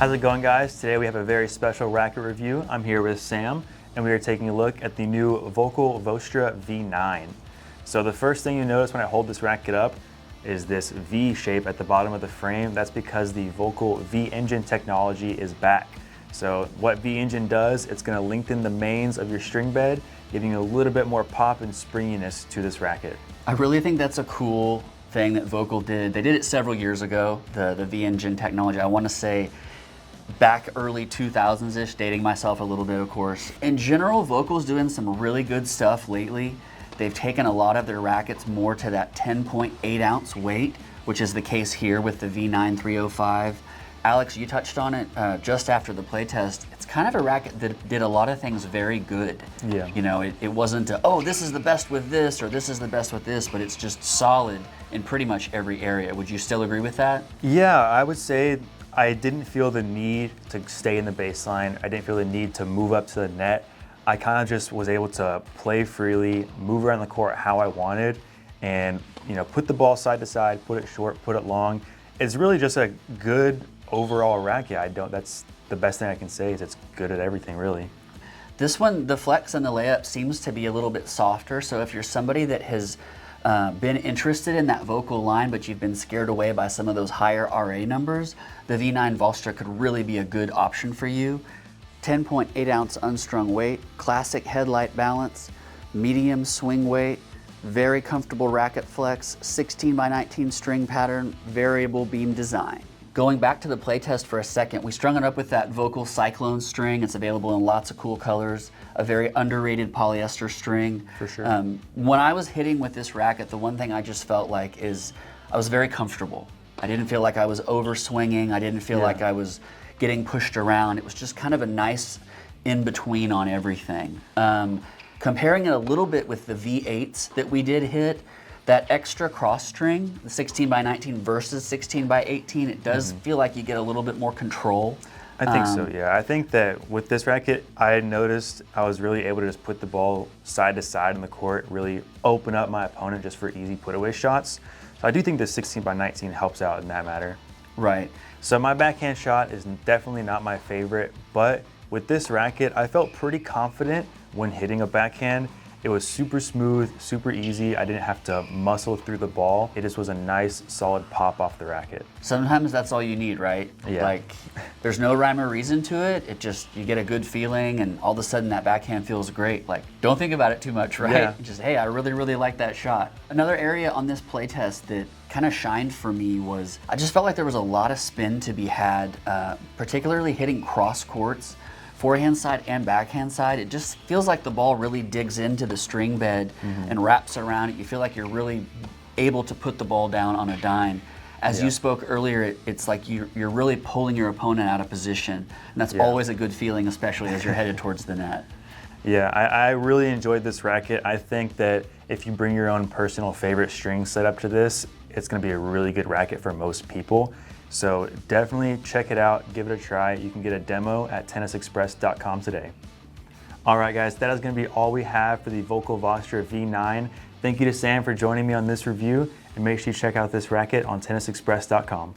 How's it going, guys? Today we have a very special racket review. I'm here with Sam, and we are taking a look at the new Volkl VOSTRA V9. So the first thing you notice when I hold this racket up is this V shape at the bottom of the frame. That's because the Volkl V-Engine technology is back. So what V-Engine does, it's gonna lengthen the mains of your string bed, giving you a little bit more pop and springiness to this racket. I really think that's a cool thing that Volkl did. They did it several years ago, the V-Engine technology. I wanna say back early 2000s-ish, dating myself a little bit, of course. In general, Volkl's doing some really good stuff lately. They've taken a lot of their rackets more to that 10.8 ounce weight, which is the case here with the V9 305. Alex, you touched on it just after the playtest. It's kind of a racket that did a lot of things very good. Yeah. You know, it wasn't, oh, this is the best with this, or this is the best with this, but it's just solid in pretty much every area. Would you still agree with that? Yeah, I would say I didn't feel the need to stay in the baseline. I didn't feel the need to move up to the net. I kind of just was able to play freely, move around the court how I wanted, and put the ball side to side, put it short, put it long. It's really just a good overall racket. That's the best thing I can say, is it's good at everything, really. This one, the flex and the layup seems to be a little bit softer, so if you're somebody that has been interested in that Volkl line, but you've been scared away by some of those higher RA numbers, the V9 VOSTRA could really be a good option for you. 10.8 ounce unstrung weight, classic headlight balance, medium swing weight, very comfortable racket flex, 16x19 string pattern, variable beam design. Going back to the playtest for a second, we strung it up with that Volkl Cyclone string. It's available in lots of cool colors, a very underrated polyester string. For sure. When I was hitting with this racket, the one thing I just felt like is I was very comfortable. I didn't feel like I was over swinging. I didn't feel like I was getting pushed around. It was just kind of a nice in-between on everything. Comparing it a little bit with the V8s that we did hit, that extra cross string, the 16x19 versus 16x18, it does feel like you get a little bit more control. I think so, yeah. I think that with this racket, I noticed I was really able to just put the ball side to side in the court, really open up my opponent just for easy put-away shots. So I do think the 16x19 helps out in that matter. Right. So my backhand shot is definitely not my favorite, but with this racket, I felt pretty confident when hitting a backhand. It was super smooth, super easy. I didn't have to muscle through the ball. It just was a nice, solid pop off the racket. Sometimes that's all you need, right? Yeah. Like, there's no rhyme or reason to it. It just, you get a good feeling, and all of a sudden that backhand feels great. Like, don't think about it too much, right? Yeah. Just, hey, I really, really like that shot. Another area on this playtest that kind of shined for me was, I just felt like there was a lot of spin to be had, particularly hitting cross courts. Forehand side and backhand side, it just feels like the ball really digs into the string bed and wraps around it. You feel like you're really able to put the ball down on a dime. As you spoke earlier, it's like you're really pulling your opponent out of position, and that's always a good feeling, especially as you're headed towards the net. Yeah, I really enjoyed this racket. I think that if you bring your own personal favorite string setup to this, it's gonna be a really good racket for most people. So definitely check it out, give it a try. You can get a demo at tennisexpress.com today. All right, guys, that is gonna be all we have for the Volkl VOSTRA V9. Thank you to Sam for joining me on this review, and make sure you check out this racket on tennisexpress.com.